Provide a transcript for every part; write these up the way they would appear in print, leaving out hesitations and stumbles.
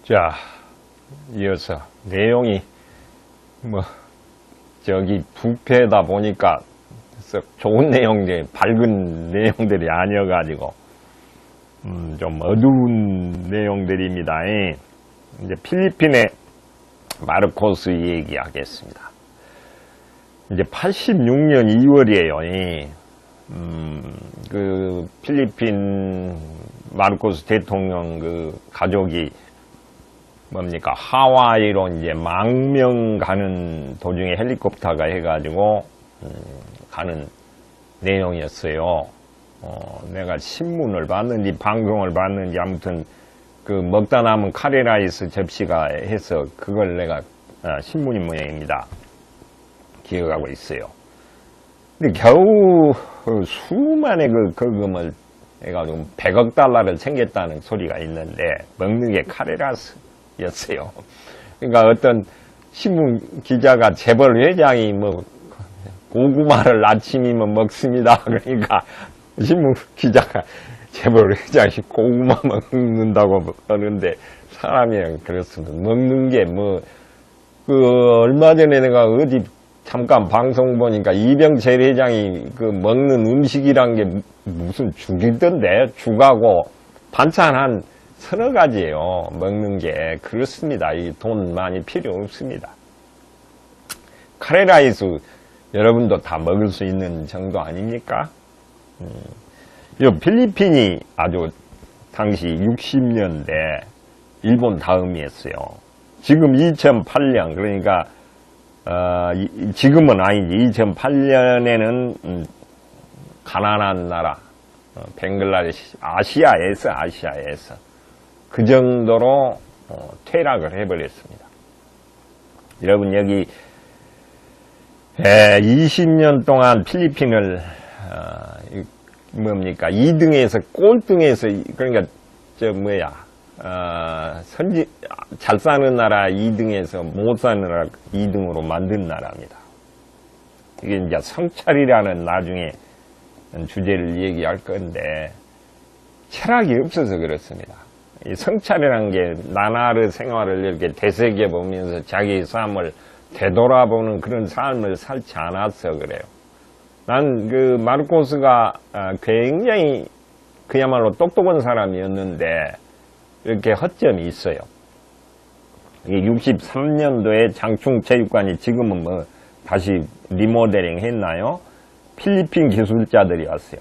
자, 이어서 내용이 부패다 보니까 썩 좋은 내용들, 밝은 내용들이 아니어가지고 좀 어두운 내용들입니다. 이제 필리핀의 마르코스 얘기하겠습니다. 이제 86년 2월이에요. 그 필리핀 마르코스 대통령 그 가족이 하와이로 이제 망명 가는 도중에 헬리콥터가 해가지고 가는 내용이었어요. 내가 신문을 봤는지 방송을 봤는지 아무튼 그 먹다 남은 카레라이스 접시가 해서 그걸 내가 신문인 모양입니다. 기억하고 있어요. 근데 겨우 수만의 그 거금을 해가지고 100억 달러를 챙겼다는 소리가 있는데 먹는 게 카레라스였어요. 그러니까 어떤 신문 기자가 재벌 회장이 고구마를 아침이면 먹습니다. 그러니까 신문 기자가 재벌 회장이 고구마 먹는다고 하는데 사람이 그렇습니다. 먹는 게 얼마 전에 내가 어디 잠깐 방송 보니까 이병철 회장이 그 먹는 음식이란 게 무슨 죽이던데 죽하고 반찬 한 서너 가지예요. 먹는 게 그렇습니다. 이 돈 많이 필요 없습니다. 카레라이스 여러분도 다 먹을 수 있는 정도 아닙니까? 이 필리핀이 아주 당시 60년대 일본 다음이었어요. 지금 2008년 그러니까 지금은 아니지 2008년에는 가난한 나라 벵글라데시 아시아에서 그 정도로 퇴락을 해버렸습니다. 여러분 여기 20년 동안 필리핀을 2등에서 꼴등에서 그러니까 잘 사는 나라 2등에서 못 사는 나라 2등으로 만든 나라입니다. 이게 이제 성찰이라는 나중에 주제를 얘기할 건데 철학이 없어서 그렇습니다. 이 성찰이라는 게 나날의 생활을 이렇게 되새겨보면서 자기의 삶을 되돌아보는 그런 삶을 살지 않아서 그래요. 난 그 마르코스가 굉장히 그야말로 똑똑한 사람이었는데 이렇게 허점이 있어요. 63년도에 장충체육관이 지금은 다시 리모델링 했나요? 필리핀 기술자들이 왔어요.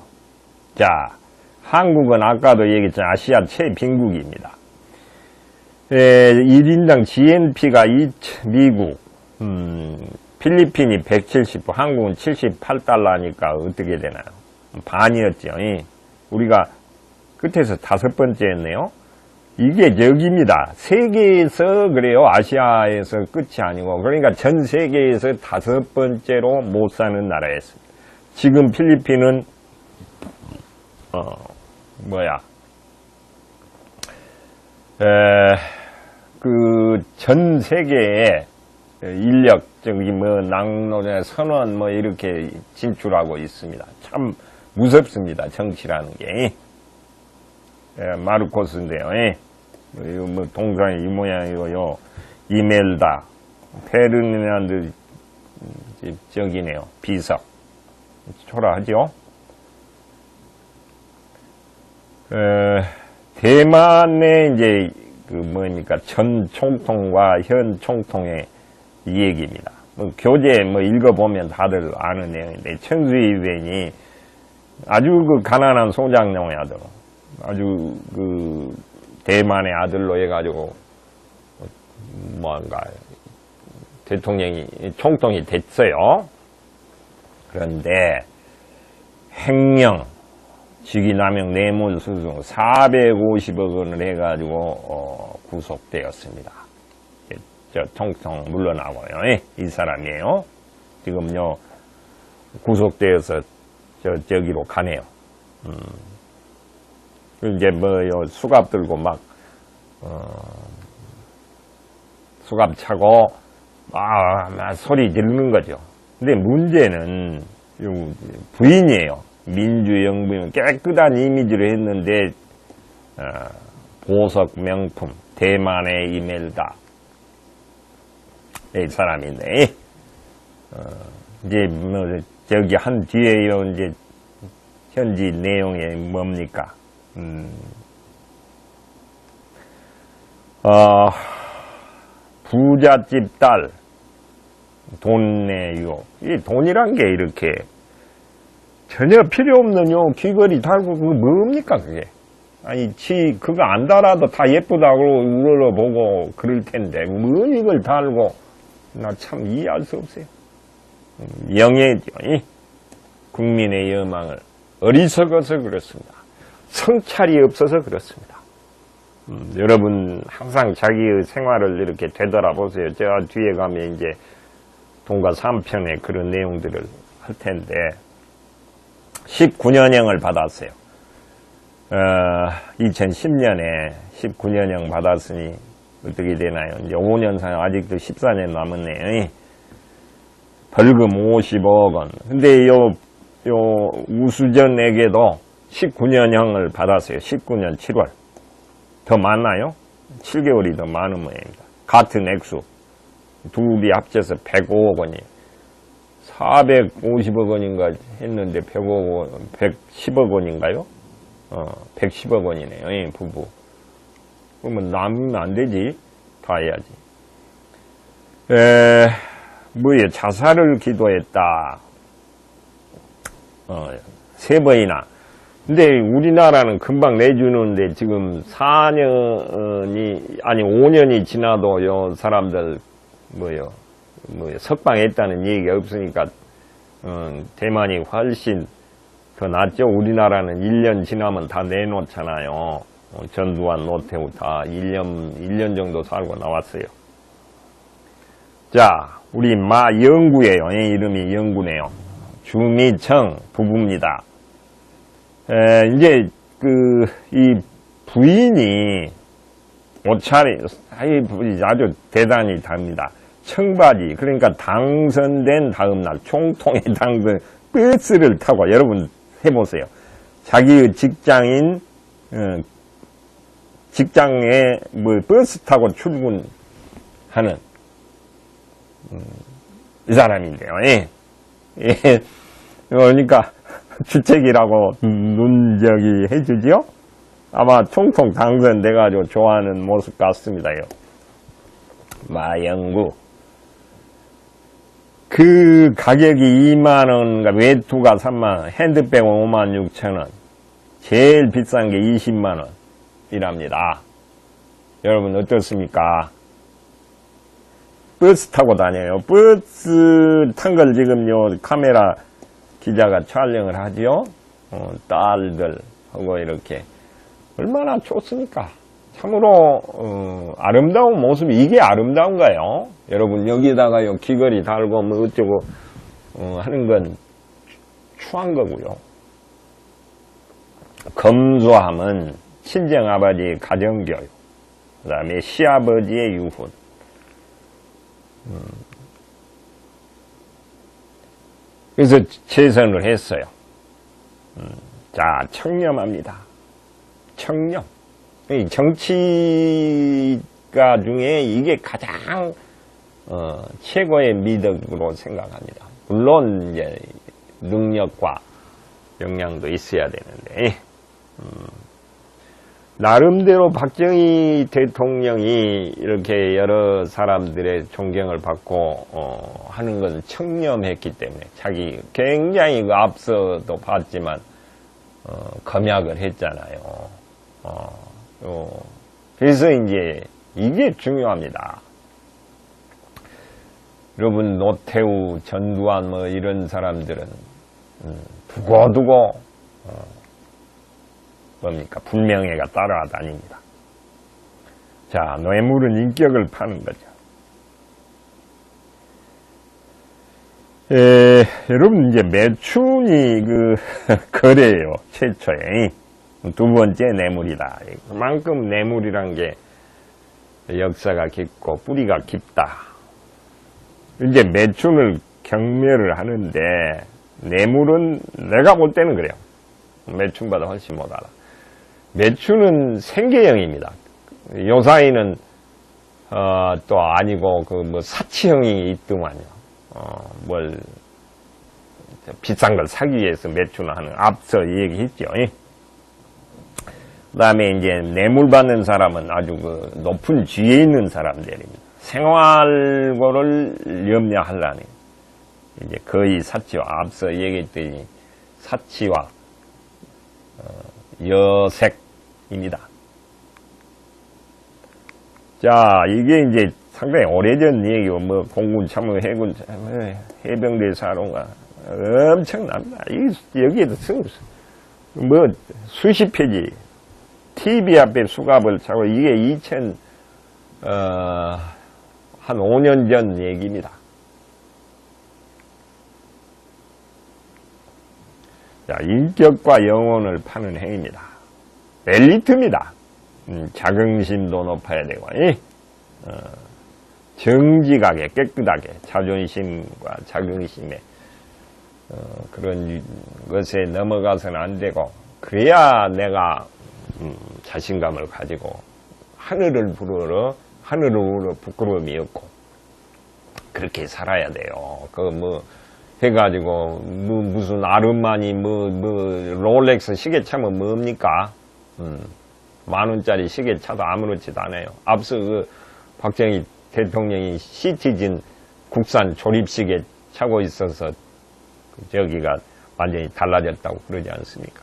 자, 한국은 아까도 얘기했지만 아시아 최빈국입니다. 1인당 GNP가 미국, 필리핀이 170, 한국은 78달러니까 어떻게 되나요? 반이었죠. 우리가 끝에서 5번째였네요. 이게 저기입니다. 세계에서 그래요. 아시아에서 끝이 아니고. 그러니까 전 세계에서 5번째로 못 사는 나라였습니다. 지금 필리핀은 전 세계에 인력, 낙노래, 선원, 이렇게 진출하고 있습니다. 참 무섭습니다. 정치라는 게. 마르코스인데요. 동상이 이 모양이고요. 이멜다, 페르디난드, 저기네요. 비석. 초라하죠? 대만의 이제, 전 총통과 현 총통의 이 얘기입니다. 교재 읽어보면 다들 아는 내용인데, 천수이벤이 아주 가난한 소장농의 아들, 아주 대만의 아들로 해가지고, 총통이 됐어요. 그런데, 횡령, 직위남용 뇌물수수 450억 원을 해가지고, 구속되었습니다. 저 총통 물러나고요. 이 사람이에요. 지금요, 구속되어서 저기로 가네요. 이제 수갑 들고 수갑 차고, 소리 지르는 거죠. 근데 문제는, 부인이에요. 민주영부인 깨끗한 이미지로 했는데, 보석 명품 대만의 이멜다 이 사람인데 이제 뭐 저기 한 뒤에요 이제 현지 내용이 뭡니까? 부잣집 딸 돈 내요. 이 돈이란 게 이렇게 전혀 필요 없는 요 귀걸이 달고 그거 뭡니까 그게? 아니 그거 안 달아도 다 예쁘다고 우러러보고 그럴 텐데 뭔 이걸 달고 나 참 이해할 수 없어요. 영예죠. 국민의 여망을 어리석어서 그렇습니다. 성찰이 없어서 그렇습니다. 여러분 항상 자기의 생활을 이렇게 되돌아보세요. 제가 뒤에 가면 이제 동가 3편에 그런 내용들을 할 텐데 19년형을 받았어요. 2010년에 19년형 받았으니 어떻게 되나요? 이제 5년 산 아직도 14년 남았네요. 벌금 50억 원. 근데 요 우수전에게도 19년형을 받았어요. 19년 7월. 더 많나요? 7개월이 더 많은 모양입니다. 같은 액수. 둘이 합쳐서 105억 원이에요. 450억 원인가 했는데 110억 원인가요? 110억 원이네요. 부부. 그러면 남으면 안 되지. 다 해야지. 뭐예요? 자살을 기도했다. 3번이나. 근데 우리나라는 금방 내주는데 지금 5년이 지나도 요 사람들 석방했다는 얘기가 없으니까 대만이 훨씬 더 낫죠. 우리나라는 1년 지나면 다 내놓잖아요. 전두환, 노태우 다 1년 정도 살고 나왔어요. 자, 우리 영구예요. 이름이 영구네요. 주미청 부부입니다. 이제 이 부인이 옷차림 아주 대단히 답니다. 청바지, 그러니까 당선된 다음날 총통에 당선 버스를 타고 여러분 해보세요. 자기의 직장에 버스 타고 출근하는 이 사람인데요. 그러니까 주책이라고 눈적이 해주지요. 아마 총통 당선돼가지고 좋아하는 모습 같습니다요. 마영구. 그 가격이 2만원, 외투가 3만원, 핸드백 56,000원, 제일 비싼 게 20만원이랍니다. 여러분 어떻습니까? 버스 타고 다녀요. 버스 탄 걸 지금 카메라 기자가 촬영을 하지요. 딸들하고 이렇게. 얼마나 좋습니까? 참으로 아름다운 모습이 이게 아름다운가요? 여러분 여기다가 귀걸이 달고 뭐 어쩌고 하는 건 추한 거고요. 검소함은 친정아버지의 가정교육, 그 다음에 시아버지의 유훈, 그래서 최선을 했어요. 자, 청렴합니다. 청렴. 정치가 중에 이게 가장 최고의 미덕으로 생각합니다. 물론 이제 능력과 역량도 있어야 되는데 나름대로 박정희 대통령이 이렇게 여러 사람들의 존경을 받고 하는 것은 청렴했기 때문에 자기 굉장히 그 앞서도 봤지만 검약을 했잖아요. 그래서 이제 이게 중요합니다. 여러분 노태우, 전두환 뭐 이런 사람들은 두고두고 뭡니까? 불명예가 따라다닙니다. 자, 뇌물은 인격을 파는 거죠. 여러분 이제 매춘이 거래예요. 최초에. 두 번째 뇌물이다. 그만큼 뇌물이란 게 역사가 깊고 뿌리가 깊다. 이제 매춘을 경멸을 하는데 뇌물은 내가 볼 때는 그래요. 매춘보다 훨씬 못 알아. 매추는 생계형입니다. 요 사이는 또 아니고 그 뭐 사치형이 있더만요. 뭘 비싼 걸 사기 위해서 매추는 하는 앞서 얘기했죠. 그 다음에 이제 뇌물 받는 사람은 아주 그 높은 지위에 있는 사람들입니다. 생활고를 염려하려는 이제 거의 사치와 앞서 얘기했더니 사치와 여색입니다. 자, 이게 이제 상당히 오래전 얘기고, 뭐, 공군 참모, 해군 참모, 해병대 사령관, 엄청납니다. 여기에도 뭐, 수십 페이지, TV 앞에 수갑을 차고, 이게 한 5년 전 얘기입니다. 자, 인격과 영혼을 파는 행위입니다. 엘리트입니다. 자긍심도 높아야 되고, 정직하게, 깨끗하게, 자존심과 자긍심에, 그런 것에 넘어가서는 안 되고, 그래야 내가, 자신감을 가지고, 하늘을 우러 부끄러움이 없고, 그렇게 살아야 돼요. 해가지고, 무슨 아르마니, 롤렉스 시계 차면 뭡니까? 10,000원짜리 시계 차도 아무렇지도 않아요. 앞서 박정희 대통령이 시티즌 국산 조립시계 차고 있어서 저기가 완전히 달라졌다고 그러지 않습니까?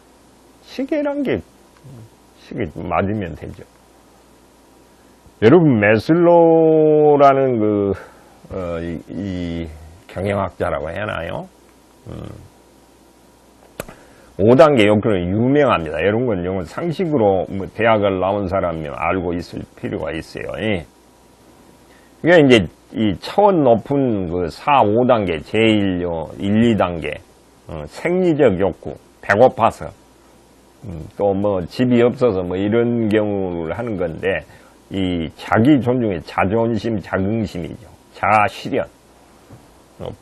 시계란 게 시계 맞으면 되죠. 여러분 메슬로라는 이 경영학자라고 해나요? 5단계 요건은 유명합니다. 이런 건 상식으로 뭐 대학을 나온 사람이 알고 있을 필요가 있어요. 이게 이제 이 차원 높은 4, 5단계, 제1요, 1, 2단계, 생리적 욕구, 배고파서, 또 뭐 집이 없어서 뭐 이런 경우를 하는 건데, 이 자기 존중의 자존심, 자긍심이죠. 자아실현,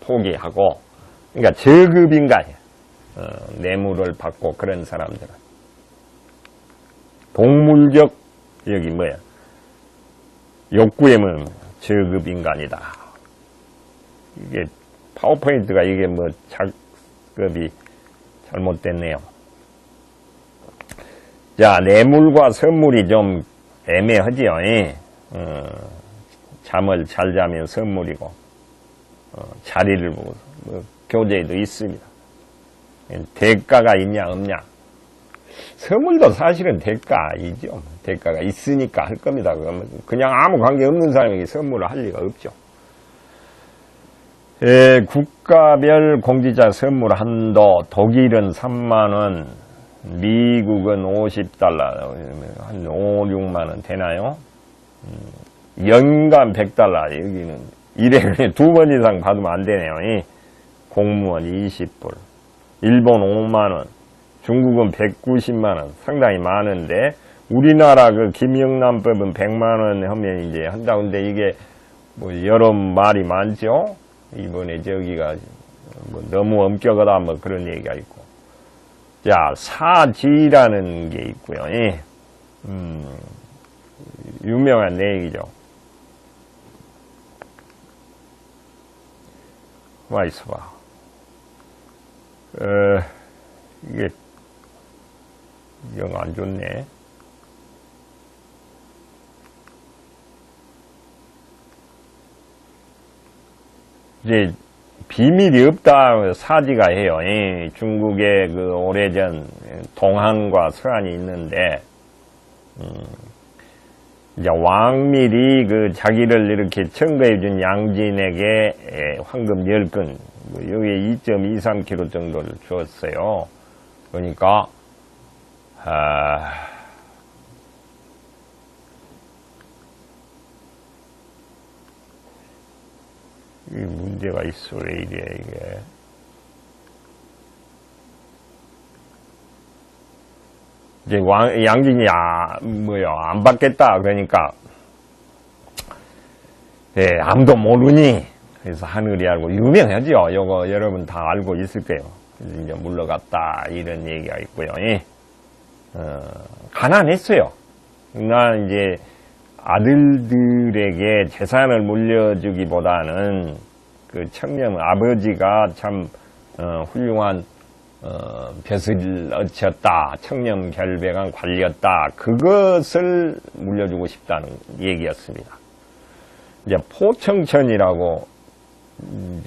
포기하고, 그러니까 저급인가요? 뇌물을 받고 그런 사람들은 동물적 여기 욕구에는 저급 인간이다. 이게 파워포인트가 이게 작업이 잘못됐네요. 자, 뇌물과 선물이 좀 애매하지요. 잠을 잘 자면 선물이고 자리를 보고 교재에도 있습니다. 대가가 있냐 없냐. 선물도 사실은 대가이죠. 대가가 있으니까 할 겁니다. 그냥 아무 관계 없는 사람에게 선물을 할 리가 없죠. 국가별 공직자 선물 한도, 독일은 3만원, 미국은 $50, 한 5, 6만원 되나요? 연간 $100, 여기는 1회 2번 이상 받으면 안 되네요. 공무원 20불. 일본 5만원, 중국은 190만원, 상당히 많은데, 우리나라 김영란법은 100만원 하면 이제 한다는데, 이게 뭐 여러 말이 많죠? 이번에 저기가 뭐 너무 엄격하다 뭐 그런 얘기가 있고. 자, 사지라는 게 있고요. 유명한 얘기죠. 와 있어봐. 이게 영 안 좋네. 이제 비밀이 없다 사지가 해요. 중국의 오래전 동한과 서한이 있는데 이제 왕밀이 자기를 이렇게 청구해준 양진에게 황금 10근, 여기에 2.23kg 정도를 주었어요. 그러니까, 이 문제가 있어. 왜 이래, 이게. 이제 양진이 안 받겠다 그러니까 아무도 모르니 그래서 하늘이 알고 유명하죠. 요거 여러분 다 알고 있을 거예요. 그래서 이제 물러갔다 이런 얘기가 있고요. 가난했어요. 나 이제 아들들에게 재산을 물려주기보다는 그 청년 아버지가 참 훌륭한 벼슬을 얻쳤다, 청렴결백한 관리였다, 그것을 물려주고 싶다는 얘기였습니다. 이제 포청천이라고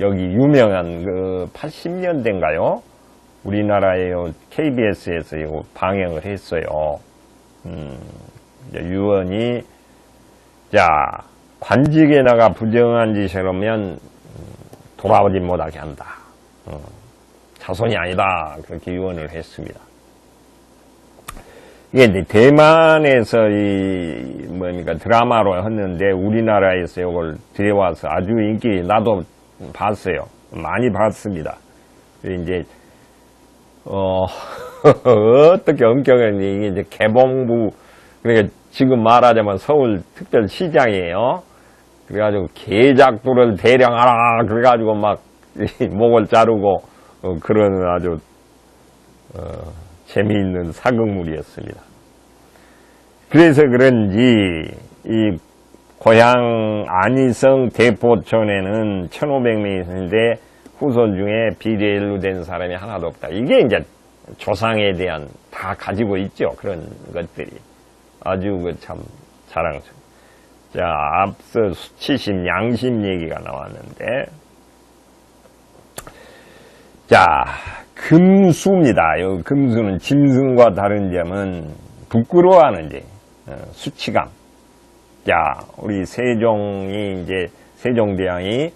여기 유명한 그 80년대인가요? 우리나라의 KBS에서 이거 방영을 했어요. 유언이, 자, 관직에 나가 부정한 짓을 하면 돌아오지 못하게 한다. 자손이 아니다. 그렇게 유언을 했습니다. 이게 이제 대만에서 뭡니까, 드라마로 했는데 우리나라에서 이걸 들여와서 아주 인기, 나도 봤어요. 많이 봤습니다. 이제, 어떻게 엄격한지, 이게 이제 개봉부, 그러니까 지금 말하자면 서울특별시장이에요. 그래가지고 개작두를 대령하라. 그래가지고 막 목을 자르고, 그런 아주, 재미있는 사극물이었습니다. 그래서 그런지, 이 고향 안희성 대포촌에는 1500명이 있는데 후손 중에 비리에 연루된 사람이 하나도 없다. 이게 이제 조상에 대한 다 가지고 있죠. 그런 것들이. 아주 그 참 자랑스러워. 자, 앞서 수치심, 양심 얘기가 나왔는데, 자, 금수입니다. 요 금수는 짐승과 다른 점은 부끄러워하는 데, 수치감. 자, 우리 세종이 이제 세종대왕이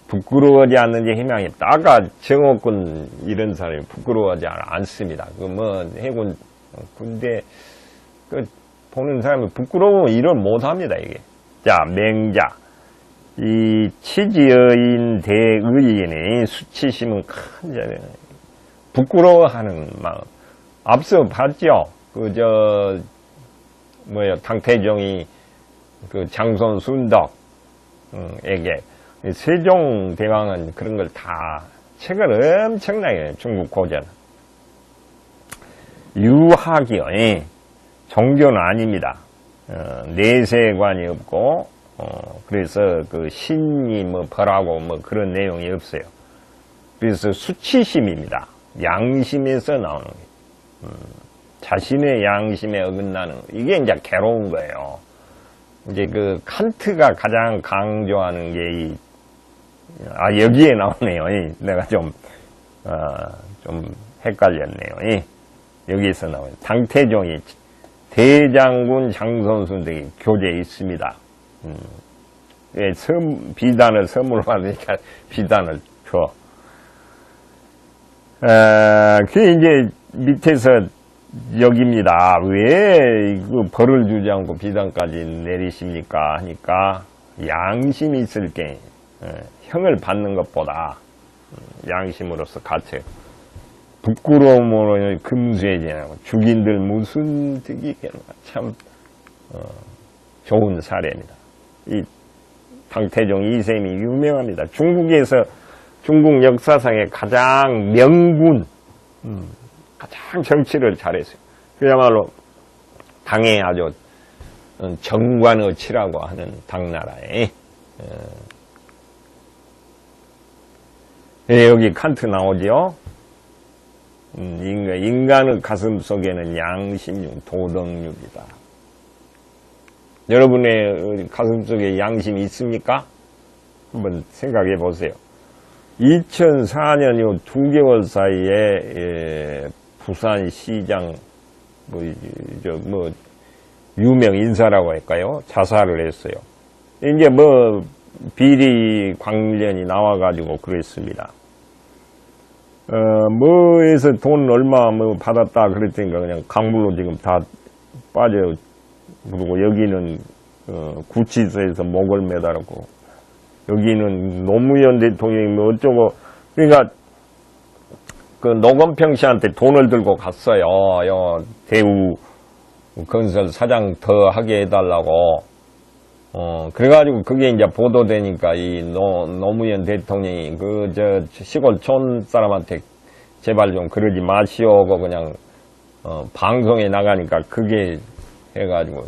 부끄러워하지 않는지 희망이 없다. 아까 정옥군 이런 사람이 부끄러워하지 않습니다. 그 뭐 해군 군대 그 보는 사람이 부끄러우면 일을 못합니다. 이게. 자, 맹자. 이 치지여인 대의인의 수치심은 큰 자리는 부끄러워하는 마음. 앞서 봤죠. 당태종이 그 장손 순덕에게 세종대왕은 그런 걸 다 책을 엄청나게 중국 고전. 유학이요. 종교는 아닙니다. 내세관이 없고, 그래서 그 신이 뭐 벌하고 뭐 그런 내용이 없어요. 그래서 수치심입니다. 양심에서 나오는 거예요. 자신의 양심에 어긋나는, 이게 이제 괴로운 거예요. 이제 그 칸트가 가장 강조하는 게 여기에 나오네요. 내가 좀 헷갈렸네요. 여기서 나와요. 당태종이 대장군 장손순 등이 교제에 있습니다. 비단을 선물로 받으니까 비단을 줘. 그게 이제 밑에서 여기입니다. 왜 그 벌을 주지 않고 비단까지 내리십니까? 하니까 양심이 있을 게 형을 받는 것보다 양심으로서 가치. 부끄러움으로 금수해지냐고 죽인들 무슨 득이 참 좋은 사례입니다. 이 당태종 이셈이 유명합니다. 중국 역사상의 가장 명군, 가장 정치를 잘했어요. 그야말로 당의 아주 정관어치라고 하는 당나라에 여기 칸트 나오죠. 인간의 가슴 속에는 양심육, 도덕육이다. 여러분의 가슴 속에 양심이 있습니까? 한번 생각해 보세요. 2004년 요 2개월 사이에 부산시장 유명 인사라고 할까요? 자살을 했어요. 이제 비리 관련이 나와가지고 그랬습니다. 뭐에서 돈 얼마 받았다 그랬더니까 그냥 강물로 지금 다 빠져. 그리고 여기는 구치소에서 목을 매달았고, 여기는 노무현 대통령이 어쩌고, 그러니까 그 노건평 씨한테 돈을 들고 갔어요. 대우 건설 사장 더 하게 해달라고. 그래가지고 그게 이제 보도되니까 이 노무현 대통령이 시골 촌 사람한테 제발 좀 그러지 마시오고 그냥 방송에 나가니까 그게 해가지고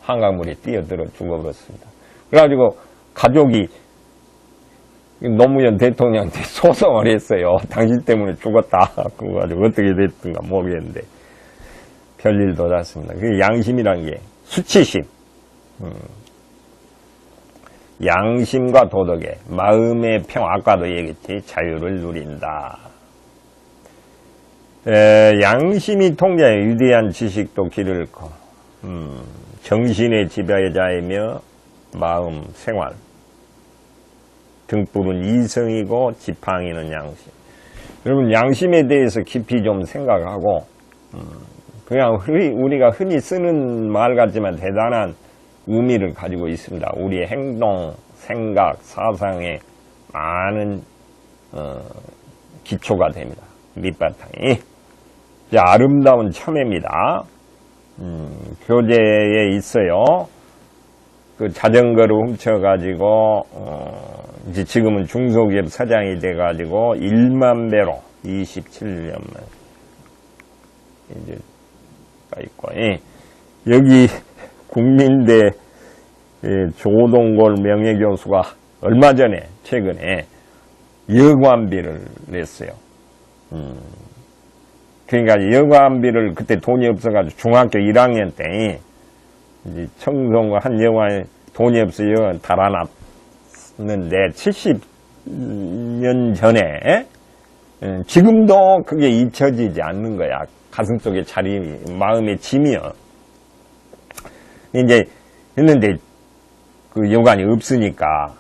한강물에 뛰어들어 죽어버렸습니다. 그래가지고 가족이 노무현 대통령한테 소송을 했어요. 당신 때문에 죽었다. 그거 가지고 어떻게 됐든가 모르겠는데 별일도 났습니다. 그 양심이란 게 수치심, 양심과 도덕의 마음의 평, 아까도 얘기했지, 자유를 누린다. 양심이 통제하여 위대한 지식도 길을 걷고 정신의 지배자이며 마음, 생활 등불은 이성이고 지팡이는 양심. 여러분, 양심에 대해서 깊이 좀 생각하고 그냥 우리가 흔히 쓰는 말 같지만 대단한 의미를 가지고 있습니다. 우리의 행동, 생각, 사상에 많은 기초가 됩니다. 밑바탕이. 자, 아름다운 첨예입니다. 교재에 있어요. 그 자전거를 훔쳐가지고 이제 지금은 중소기업 사장이 돼가지고 1만 배로 27년만 이제 가 있고, 여기 국민대 조동골 명예교수가 얼마 전에 최근에 여관비를 냈어요. 그러니까 여관비를 그때 돈이 없어가지고 중학교 1학년 때 이제 청송과 한 여관에 돈이 없어 여관 달아놨는데 70년 전에 지금도 그게 잊혀지지 않는 거야. 가슴 속에 마음의 짐이요. 이제 했는데 그 여관이 없으니까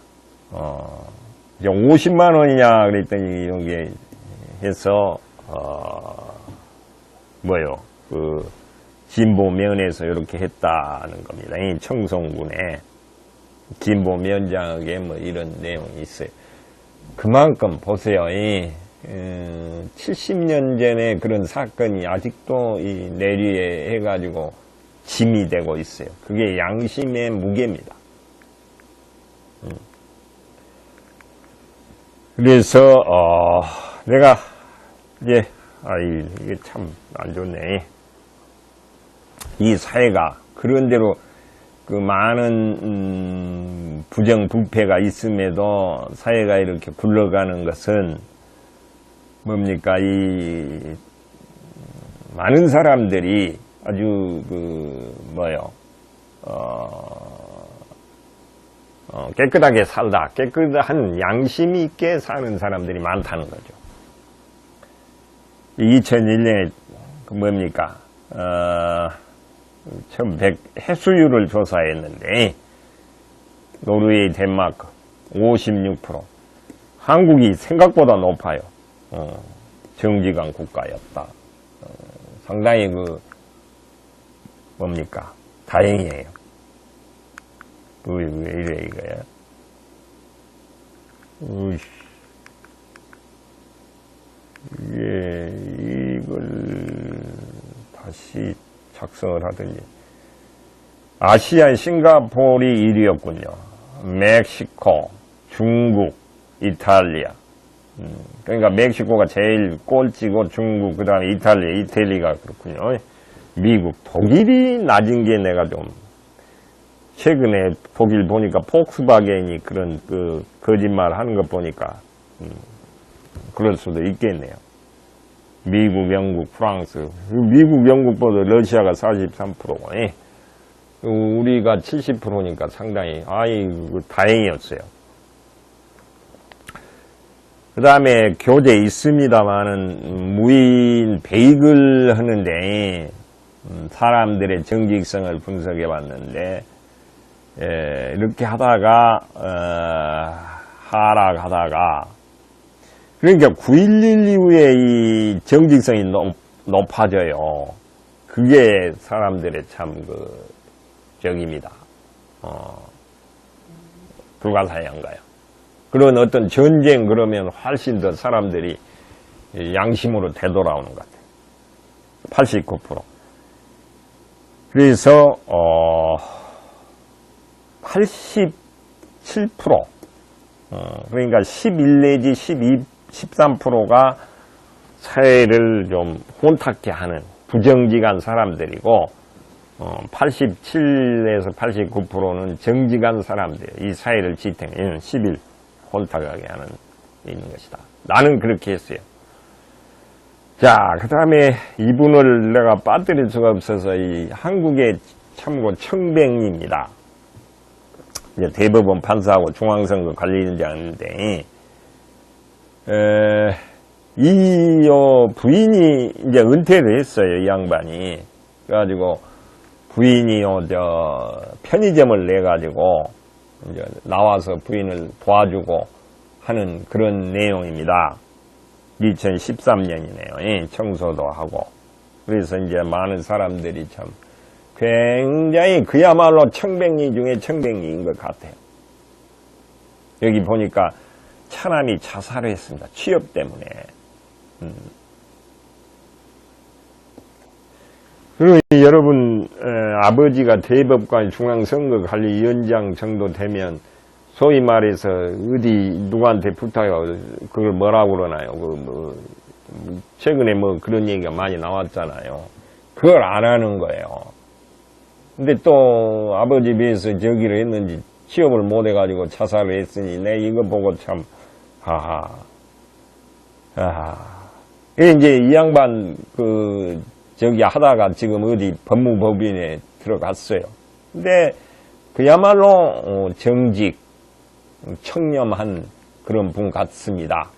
이제 50만 원이냐 그랬더니 여기 해서 그 진보면에서 이렇게 했다는 겁니다. 이 청송군에 진보면장에게 뭐 이런 내용이 있어요. 그만큼 보세요. 70년 전에 그런 사건이 아직도 이 내리에 해가지고 짐이 되고 있어요. 그게 양심의 무게입니다. 그래서 내가 이게 참 안 좋네. 이 사회가 그런대로 그 많은 부정부패가 있음에도 사회가 이렇게 굴러가는 것은 뭡니까? 이 많은 사람들이 아주 깨끗하게 살다, 깨끗한 양심이 있게 사는 사람들이 많다는 거죠. 2001년에 처음 해수율을 조사했는데 노르웨이, 덴마크 56%, 한국이 생각보다 높아요. 정직한 국가였다. 상당히 다행이에요. 왜 이래 이거야? 이걸 다시 작성을 하더니 아시아 싱가포르이 1위였군요. 멕시코, 중국, 이탈리아. 그러니까 멕시코가 제일 꼴찌고 중국, 그 다음에 이탈리아가 그렇군요. 미국, 독일이 낮은 게 내가 좀 최근에 독일 보니까 폭스바겐이 그런 거짓말 하는 것 보니까 그럴 수도 있겠네요. 미국, 영국, 프랑스. 미국, 영국보다 러시아가 43%고, 우리가 70%니까 상당히, 다행이었어요. 그 다음에 교재에 있습니다만은 무인 베이글 하는데, 사람들의 정직성을 분석해 봤는데, 이렇게 하다가, 하락하다가, 그러니까 9.11 이후에 이 정직성이 높아져요. 그게 사람들의 참 적입니다. 불가사의한가요? 그런 어떤 전쟁 그러면 훨씬 더 사람들이 양심으로 되돌아오는 것 같아요. 89%. 그래서 87%. 그러니까 11 내지 13%가 사회를 좀 혼탁케 하는 부정직한 사람들이고 87에서 89%는 정직한 사람들, 이 사회를 지탱하는 10일 혼탁하게 하는 있는 것이다. 나는 그렇게 했어요. 자, 그 다음에 이분을 내가 빠뜨릴 수가 없어서 이 한국의 참고 청백리입니다. 이제 대법원 판사하고 중앙선거 관리위원장인데 이 부인이 이제 은퇴를 했어요. 이 양반이. 그래가지고 부인이 편의점을 내가지고 이제 나와서 부인을 도와주고 하는 그런 내용입니다. 2013년이네요. 청소도 하고. 그래서 이제 많은 사람들이 참 굉장히 그야말로 청백리 중에 청백리인 것 같아요. 여기 보니까 차남이 자살을 했습니다. 취업 때문에. 그리고 여러분 아버지가 대법관 중앙선거관리위원장 정도 되면 소위 말해서 어디 누구한테 부탁해서 그걸 뭐라고 그러나요? 최근에 그런 얘기가 많이 나왔잖아요. 그걸 안 하는 거예요. 근데 또 아버지 비해서 저기를 했는지 취업을 못 해가지고 자살을 했으니 내 이거 보고 참 이제 이 양반 저기 하다가 지금 어디 법무법인에 들어갔어요. 근데 그야말로 정직, 청렴한 그런 분 같습니다.